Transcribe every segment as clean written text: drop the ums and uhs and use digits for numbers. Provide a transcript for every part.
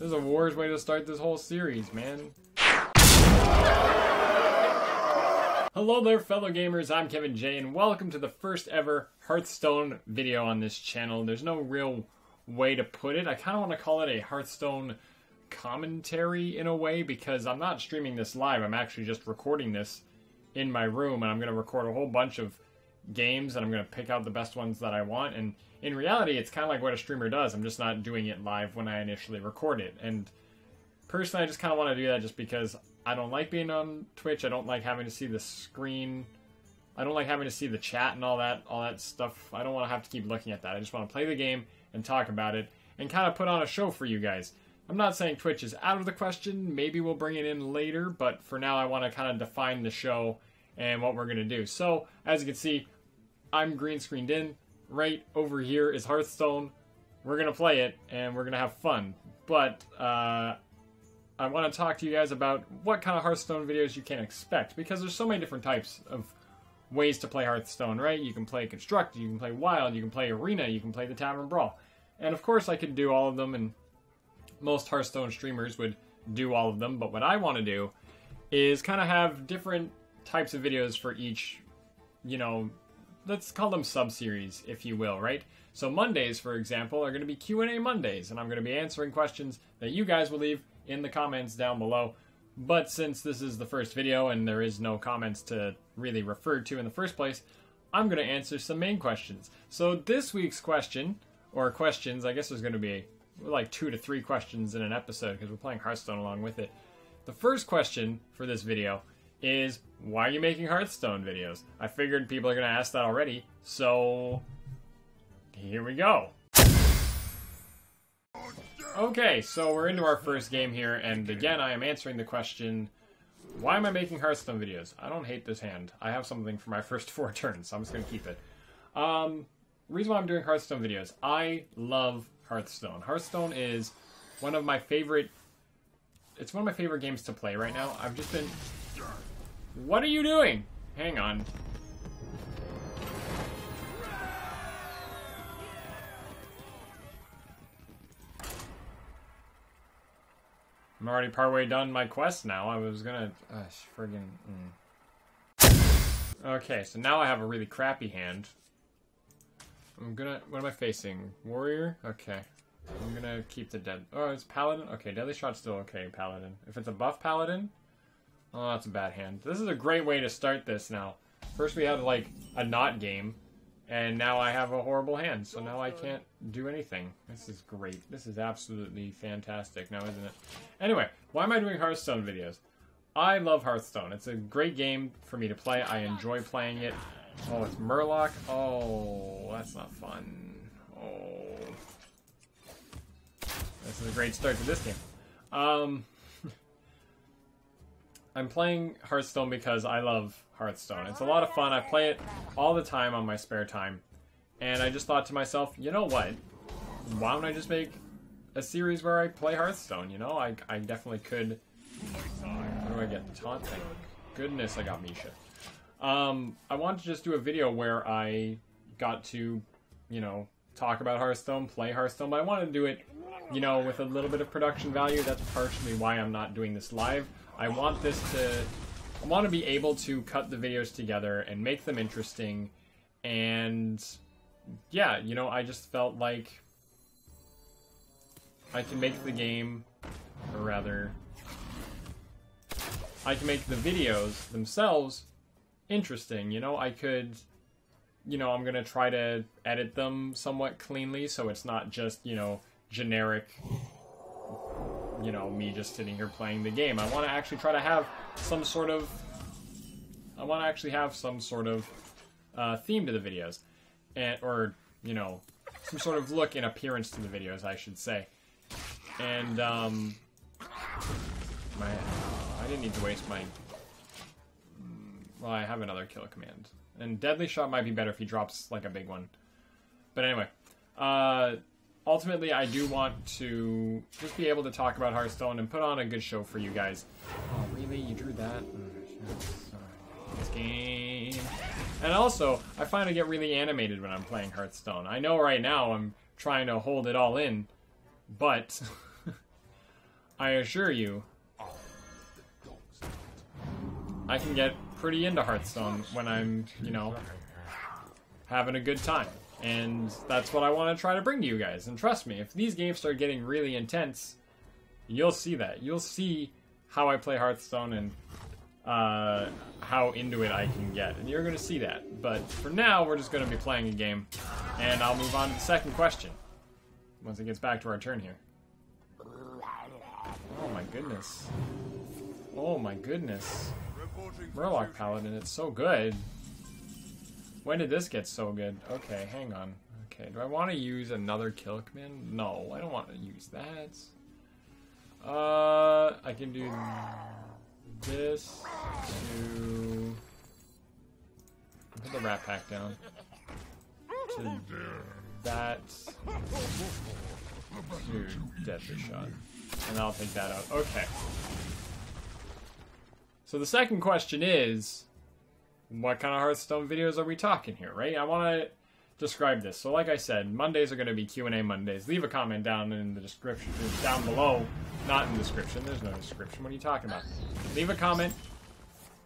This is a worse way to start this whole series, man. Hello there, fellow gamers. I'm Kevin J, and welcome to the first ever Hearthstone video on this channel. There's no real way to put it. I kind of want to call it a Hearthstone commentary in a way, because I'm not streaming this live. I'm actually just recording this in my room, and I'm going to record a whole bunch of games, and I'm going to pick out the best ones that I want. And in reality, it's kind of like what a streamer does. I'm just not doing it live when I initially record it. And personally, I just kind of want to do that just because I don't like being on Twitch. I don't like having to see the screen. I don't like having to see the chat and all that stuff. I don't want to have to keep looking at that. I just want to play the game and talk about it and kind of put on a show for you guys. I'm not saying Twitch is out of the question. Maybe we'll bring it in later, but for now I want to kind of define the show and what we're going to do. So, as you can see, I'm green screened in. Right over here is Hearthstone. We're going to play it, and we're going to have fun. But, I want to talk to you guys about what kind of Hearthstone videos you can expect, because there's so many different types of ways to play Hearthstone, right? You can play Constructed, you can play Wild, you can play Arena, you can play the Tavern Brawl. And of course I could do all of them, and most Hearthstone streamers would do all of them, but what I want to do is kind of have different types of videos for each, you know, let's call them sub-series, if you will, right? So Mondays, for example, are going to be Q&A Mondays, and I'm going to be answering questions that you guys will leave in the comments down below. But since this is the first video and there is no comments to really refer to in the first place, I'm going to answer some main questions. So this week's question, or questions, I guess there's going to be like 2 to 3 questions in an episode because we're playing Hearthstone along with it. The first question for this video is, why are you making Hearthstone videos? I figured people are going to ask that already, so here we go. Okay, so we're into our first game here, and again, I am answering the question, why am I making Hearthstone videos? I don't hate this hand. I have something for my first 4 turns, so I'm just going to keep it. Reason why I'm doing Hearthstone videos. I love Hearthstone. Hearthstone is one of my favorite... It's one of my favorite games to play right now. I've just been... What are you doing? Hang on. I'm already partway done my quest now. I was gonna... friggin... Okay, so now I have a really crappy hand. I'm gonna... What am I facing? Warrior? Okay. I'm gonna keep the dead... Oh, it's Paladin? Okay, Deadly Shot's still okay, Paladin. If it's a buff Paladin... Oh, that's a bad hand. This is a great way to start this now. First we had, like, a not game, and now I have a horrible hand, so now I can't do anything. This is great. This is absolutely fantastic now, isn't it? Anyway, why am I doing Hearthstone videos? I love Hearthstone. It's a great game for me to play. I enjoy playing it. Oh, it's Murloc. Oh, that's not fun. Oh. This is a great start to this game. I'm playing Hearthstone because I love Hearthstone. It's a lot of fun. I play it all the time on my spare time. And I just thought to myself, you know what? Why don't I just make a series where I play Hearthstone? You know, I definitely could... How do I get the taunt thing? Goodness, I got Misha. I want to just do a video where I got to, you know, talk about Hearthstone, play Hearthstone, but I want to do it, you know, with a little bit of production value. That's partially why I'm not doing this live. I want to be able to cut the videos together and make them interesting, and yeah, you know, I just felt like I can make the game, or rather, I can make the videos themselves interesting. You know, I could, you know, I'm gonna try to edit them somewhat cleanly so it's not just, you know, generic, you know, me just sitting here playing the game. I want to actually try to have some sort of... theme to the videos. Or, you know, some sort of look and appearance to the videos, I should say. And, I didn't need to waste my... Well, I have another kill command. And Deadly Shot might be better if he drops, like, a big one. But anyway, ultimately, I do want to just be able to talk about Hearthstone and put on a good show for you guys. Oh, really? You drew that? This game. And also, I find I get really animated when I'm playing Hearthstone. I know right now I'm trying to hold it all in, but I assure you, I can get pretty into Hearthstone when I'm, you know, having a good time. And that's what I want to try to bring to you guys. And trust me, if these games start getting really intense, you'll see that. You'll see how I play Hearthstone and how into it I can get. And you're going to see that. But for now, we're just going to be playing a game. And I'll move on to the second question once it gets back to our turn here. Oh my goodness. Oh my goodness. Murloc Paladin, it's so good. When did this get so good? Okay, hang on. Okay, do I want to use another kill command? No, I don't want to use that. I can do this to put the Rat Pack down. To that. To Deadly Shot. And I'll take that out. Okay. So the second question is, what kind of Hearthstone videos are we talking here, right? I want to describe this. So like I said, Mondays are going to be Q&A Mondays. Leave a comment down in the description, down below. Not in the description. There's no description. What are you talking about? Leave a comment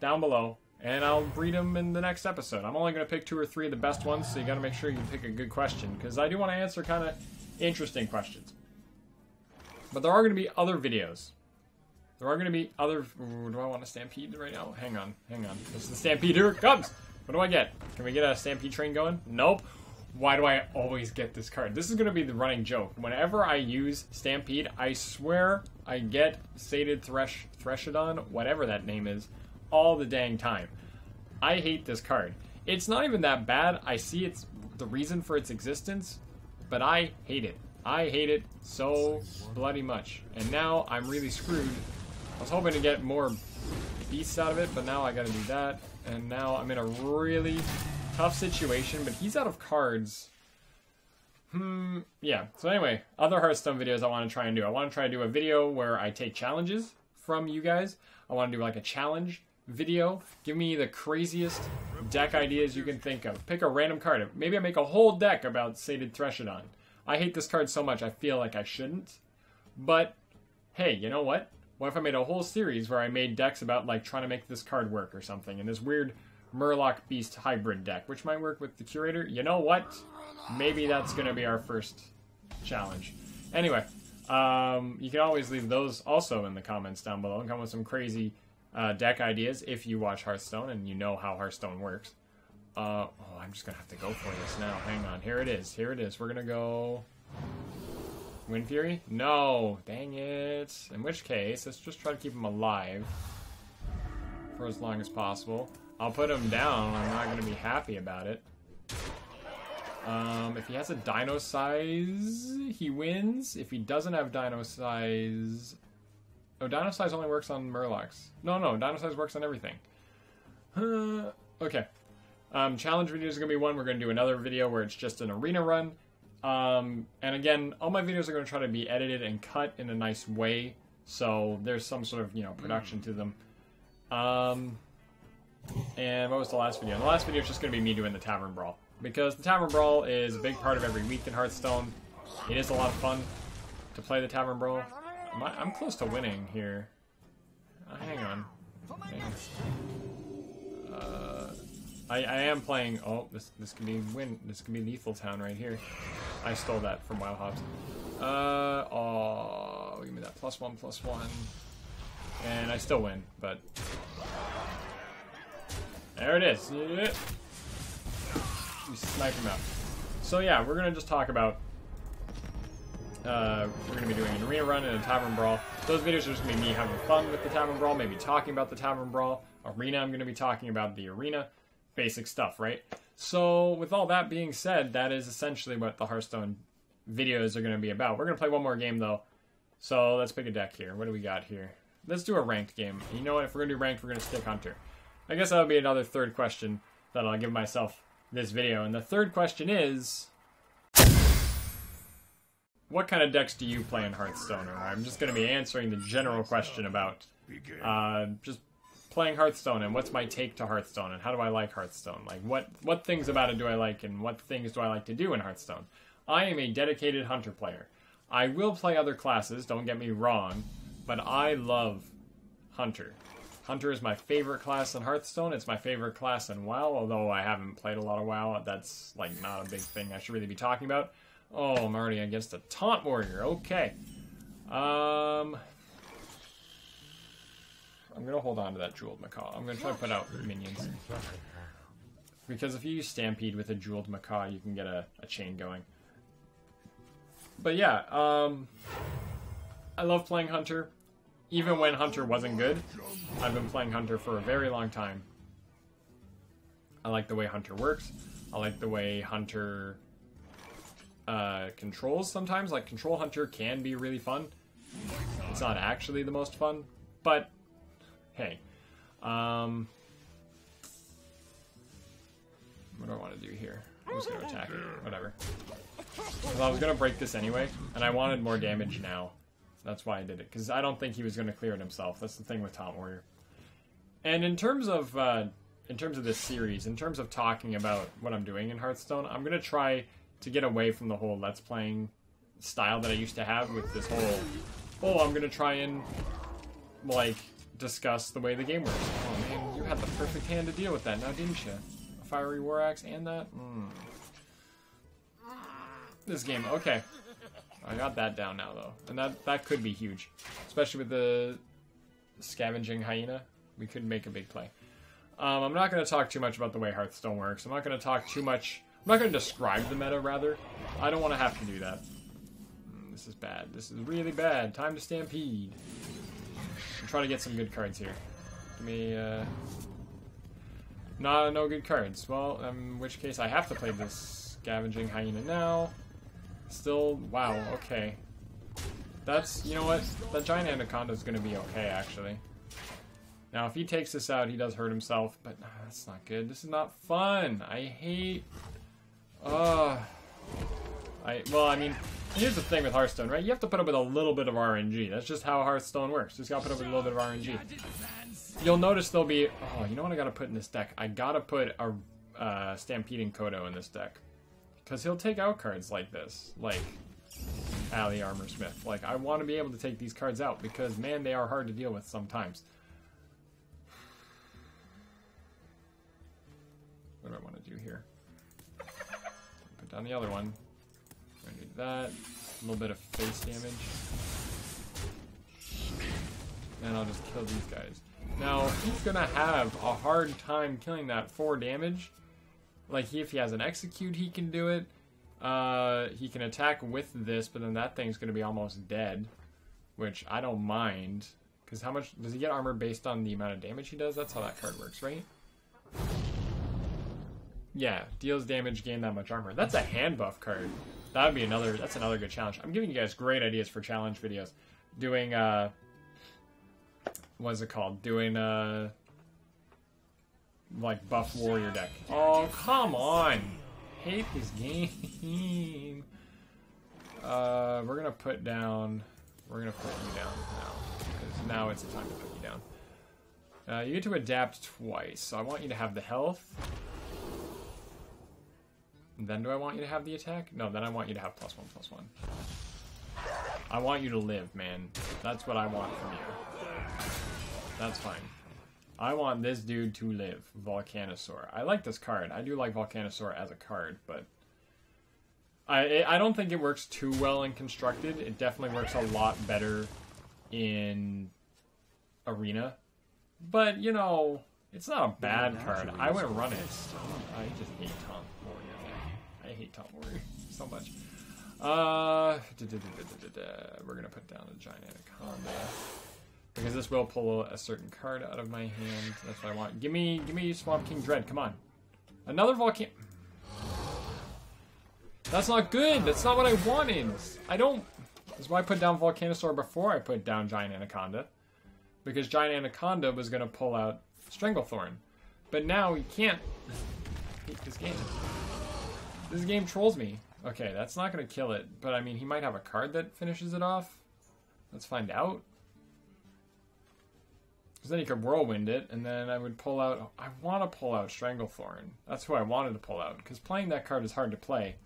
down below, and I'll read them in the next episode. I'm only going to pick 2 or 3 of the best ones, so you got to make sure you pick a good question, because I do want to answer kind of interesting questions. But there are going to be other videos. There are going to be other... Ooh, do I want a Stampede right now? Hang on, hang on. This is the Stampede. Here it comes! What do I get? Can we get a Stampede train going? Nope. Why do I always get this card? This is going to be the running joke. Whenever I use Stampede, I swear I get Sated Threshodon, whatever that name is, all the dang time. I hate this card. It's not even that bad. I see it's the reason for its existence, but I hate it. I hate it so bloody much. And now I'm really screwed. I was hoping to get more beasts out of it, but now I gotta do that. And now I'm in a really tough situation, but he's out of cards. Yeah. So anyway, other Hearthstone videos I want to try and do. I want to try to do a video where I take challenges from you guys. I want to do like a challenge video. Give me the craziest deck ideas you can think of. Pick a random card. Maybe I make a whole deck about Sated Threshodon. I hate this card so much I feel like I shouldn't. But, hey, you know what? What if I made a whole series where I made decks about, like, trying to make this card work or something, and this weird Murloc Beast hybrid deck, which might work with the Curator? You know what? Maybe that's going to be our first challenge. Anyway, you can always leave those also in the comments down below and come with some crazy deck ideas if you watch Hearthstone and you know how Hearthstone works. Oh, I'm just going to have to go for this now. Hang on. Here it is. Here it is. We're going to go... Wind Fury? No. Dang it. In which case, let's just try to keep him alive for as long as possible. I'll put him down. I'm not going to be happy about it. If he has a Dino Size, he wins. If he doesn't have Dino Size... Oh, Dino Size only works on Murlocs. No, Dino Size works on everything. Okay. Challenge videos are going to be one. We're going to do another video where it's just an arena run. And again, all my videos are going to try to be edited and cut in a nice way. So there's some sort of, you know, production to them. And what was the last video? The last video is just going to be me doing the Tavern Brawl. Because the Tavern Brawl is a big part of every week in Hearthstone. It is a lot of fun to play the Tavern Brawl. I'm close to winning here. Hang on. I am playing... Oh, this can be win. This can be Lethal Town right here. I stole that from Wild Hops. Oh, give me that +1/+1. And I still win, but... There it is. We snipe him out. So yeah, we're going to just talk about... we're going to be doing an arena run and a Tavern Brawl. Those videos are just going to be me having fun with the Tavern Brawl, maybe talking about the Tavern Brawl. Arena, I'm going to be talking about the arena. Basic stuff, right? So, with all that being said, that is essentially what the Hearthstone videos are going to be about. We're going to play one more game, though. So, let's pick a deck here. What do we got here? Let's do a ranked game. You know what? If we're going to do ranked, we're going to stick Hunter. I guess that'll be another third question that I'll give myself this video. And the third question is... What kind of decks do you play in Hearthstone? Or I'm just going to be answering the general question about... just playing Hearthstone and what's my take to Hearthstone and how do I like Hearthstone? Like what things about it do I like and what things do I like to do in Hearthstone? I am a dedicated Hunter player. I will play other classes, don't get me wrong, but I love Hunter. Hunter is my favorite class in Hearthstone. It's my favorite class in WoW, although I haven't played a lot of WoW. That's, like, not a big thing I should really be talking about. Oh, I'm already against a Taunt Warrior. Okay. I'm going to hold on to that Jeweled Macaw. I'm going to try to put out minions. Because if you use Stampede with a Jeweled Macaw, you can get a chain going. But yeah, I love playing Hunter. Even when Hunter wasn't good, I've been playing Hunter for a very long time. I like the way Hunter works. I like the way Hunter controls sometimes. Like, Control Hunter can be really fun. It's not actually the most fun, but hey. What do I want to do here? I'm just going to attack it. Whatever. Because I was going to break this anyway, and I wanted more damage now. That's why I did it, because I don't think he was going to clear it himself. That's the thing with Taunt Warrior. And in terms of this series, in terms of talking about what I'm doing in Hearthstone, I'm going to try to get away from the whole Let's Playing style that I used to have with this whole, oh, I'm going to try and, like, discuss the way the game works. Oh, man, you had the perfect hand to deal with that now, didn't you? A Fiery War Axe and that? This game, okay. I got that down now, though. And that could be huge. Especially with the Scavenging Hyena. We could make a big play. I'm not going to talk too much about the way Hearthstone works. I'm not going to talk too much... I'm not going to describe the meta, rather. I don't want to have to do that. This is bad. This is really bad. Time to Stampede. I'm trying to get some good cards here. Give me, no good cards. Well, in which case I have to play this Scavenging Hyena now. Still, wow, okay. That's, you know what? That Giant Anaconda is going to be okay, actually. Now, if he takes this out, he does hurt himself, but that's not good. This is not fun. I hate... well, I mean, here's the thing with Hearthstone, right? You have to put up with a little bit of RNG. That's just how Hearthstone works. Just gotta put up with a little bit of RNG. You'll notice there'll be... Oh, you know what I gotta put in this deck? I gotta put a Stampeding Kodo in this deck. Because he'll take out cards like this. Like Alley Armor Smith. Like, I want to be able to take these cards out because, man, they are hard to deal with sometimes. What do I want to do here? Put down the other one. I'm going to do that. A little bit of face damage. And I'll just kill these guys. Now, he's going to have a hard time killing that 4 damage. Like, if he has an execute, he can do it. He can attack with this, but then that thing's going to be almost dead. Which I don't mind. Because how much... Does he get armor based on the amount of damage he does? That's how that card works, right? Yeah, deals damage, gain that much armor. That's a hand buff card. That would be another... That's another good challenge. I'm giving you guys great ideas for challenge videos. Doing, what is it called? Doing, like, buff warrior deck. Oh, come on! Hate this game. We're gonna put down... We're gonna put you down now. Because now it's the time to put you down. You get to adapt twice, so I want you to have the health. And then do I want you to have the attack? No, then I want you to have +1/+1. I want you to live, man. That's what I want from you. That's fine. I want this dude to live. Volcanosaur. I like this card. I do like Volcanosaur as a card, but... I don't think it works too well in Constructed. It definitely works a lot better in Arena. But, you know, it's not a bad card. I would run it. I just hate Taunt Warrior, man. I hate Taunt Warrior so much. We're going to put down a Giant Anaconda. Because this will pull a certain card out of my hand. That's what I want. Give me Swamp King Dread. Come on. Another Volcano... That's not good. That's not what I wanted. I don't... That's why I put down Volcanosaur before I put down Giant Anaconda. Because Giant Anaconda was going to pull out Stranglethorn. But now he can't. I hate this game. This game trolls me. Okay, that's not going to kill it. But I mean, he might have a card that finishes it off. Let's find out. Because then he could Whirlwind it, and then I would pull out... I want to pull out Stranglethorn. That's who I wanted to pull out. Because playing that card is hard to play.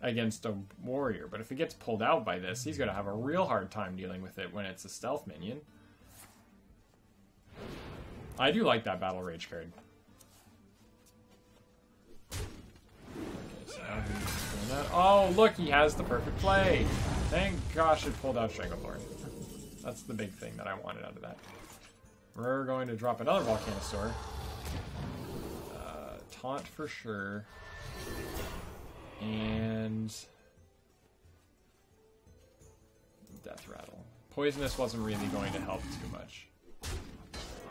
against a warrior. But if he gets pulled out by this, he's going to have a real hard time dealing with it when it's a stealth minion. I do like that Battle Rage card. Okay, so now he's doing that. Oh, look, he has the perfect play. Thank gosh it pulled out Stranglethorn. That's the big thing that I wanted out of that. We're going to drop another Volcanosaur. Taunt for sure. And Death Rattle. Poisonous wasn't really going to help too much.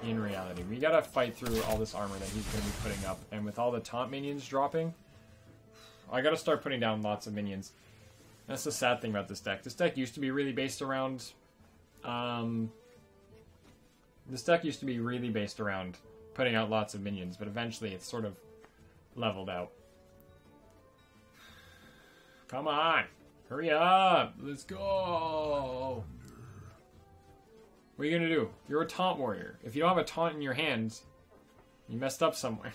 In reality, we gotta fight through all this armor that he's gonna be putting up, and with all the taunt minions dropping, I gotta start putting down lots of minions. That's the sad thing about this deck. This deck used to be really based around, putting out lots of minions, but eventually it's sort of leveled out. Come on! Hurry up! Let's go! What are you gonna do? You're a taunt warrior. If you don't have a taunt in your hands, you messed up somewhere.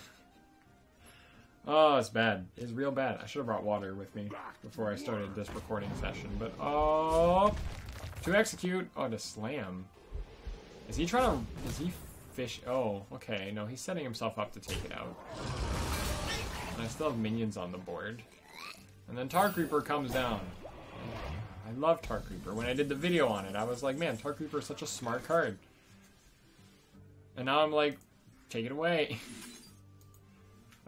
Oh, it's bad. It's real bad. I should have brought water with me before I started this recording session. But, oh! To execute. Oh, to slam. Is he trying to... Is he fish... Oh, okay. No, he's setting himself up to take it out. And I still have minions on the board. And then Tar Creeper comes down. I love Tar Creeper. When I did the video on it, I was like, man, Tar Creeper is such a smart card. And now I'm like, take it away.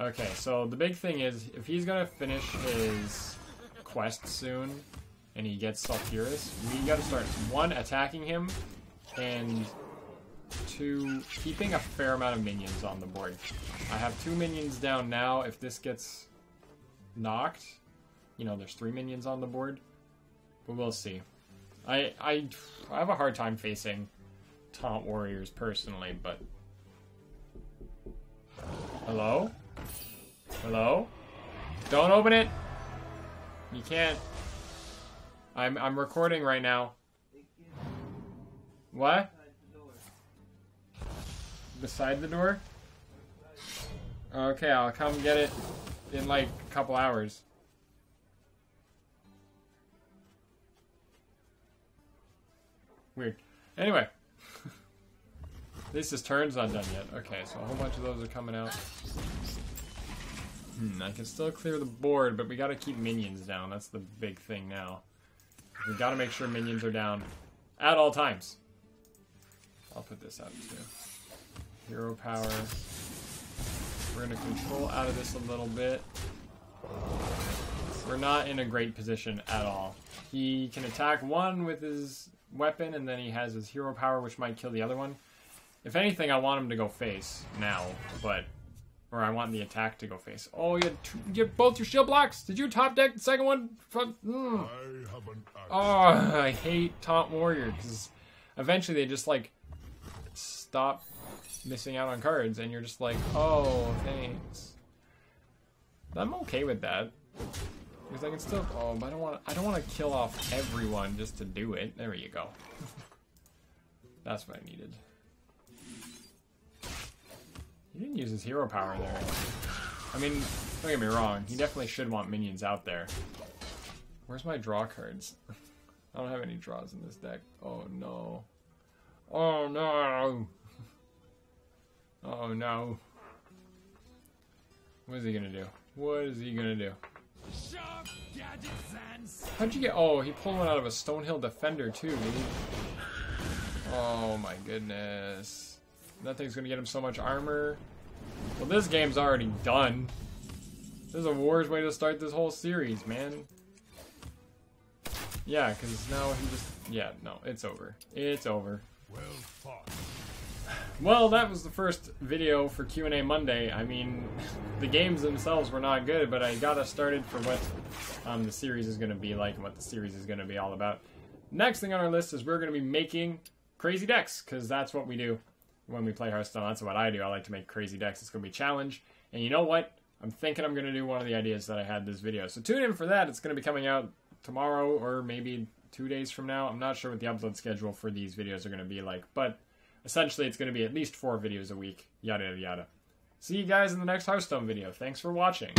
Okay, so the big thing is, if he's going to finish his quest soon, and he gets Sulfuris, we got to start, 1, attacking him, and 2, keeping a fair amount of minions on the board. I have 2 minions down now. If this gets knocked, you know, there's 3 minions on the board. But we'll see. I have a hard time facing taunt warriors personally, but... Hello? Hello? Don't open it! You can't. I'm recording right now. What? Beside the door? Okay, I'll come get it in like a couple hours. Weird. Anyway. At least his turn's not done yet. Okay, so a whole bunch of those are coming out. I can still clear the board, but we gotta keep minions down. That's the big thing now. We gotta make sure minions are down at all times. I'll put this out too. Hero power. We're gonna control out of this a little bit. We're not in a great position at all. He can attack one with his weapon, and then he has his hero power, which might kill the other one. If anything, I want him to go face now, but... Or I want the attack to go face. Oh, you had both your shield blocks! Did you top deck the second one? Oh, I hate Taunt Warrior, because eventually they just, like, stop missing out on cards, and you're just like, oh, thanks. I'm okay with that. Because I can still... Oh, but I don't want to kill off everyone just to do it. There you go. That's what I needed. He didn't use his hero power there. I mean, don't get me wrong. He definitely should want minions out there. Where's my draw cards? I don't have any draws in this deck. Oh, no. Oh, no. Oh, no. What is he gonna do? What is he gonna do? How'd you get... Oh, he pulled one out of a Stonehill Defender, too, dude. Oh, my goodness. That thing's gonna get him so much armor. Well, this game's already done. This is a war's way to start this whole series, man. Yeah, because now he just... Yeah, no, it's over. It's over. Well fought. Well, that was the first video for Q&A Monday. I mean, the games themselves were not good, but I got us started for what the series is going to be like and what the series is going to be all about. Next thing on our list is we're going to be making crazy decks, because that's what we do. When we play Hearthstone, that's what I do. I like to make crazy decks. It's going to be a challenge. And you know what? I'm thinking I'm going to do one of the ideas that I had this video. So tune in for that. It's going to be coming out tomorrow or maybe 2 days from now. I'm not sure what the upload schedule for these videos are going to be like. But essentially, it's going to be at least 4 videos a week. Yada, yada, yada. See you guys in the next Hearthstone video. Thanks for watching.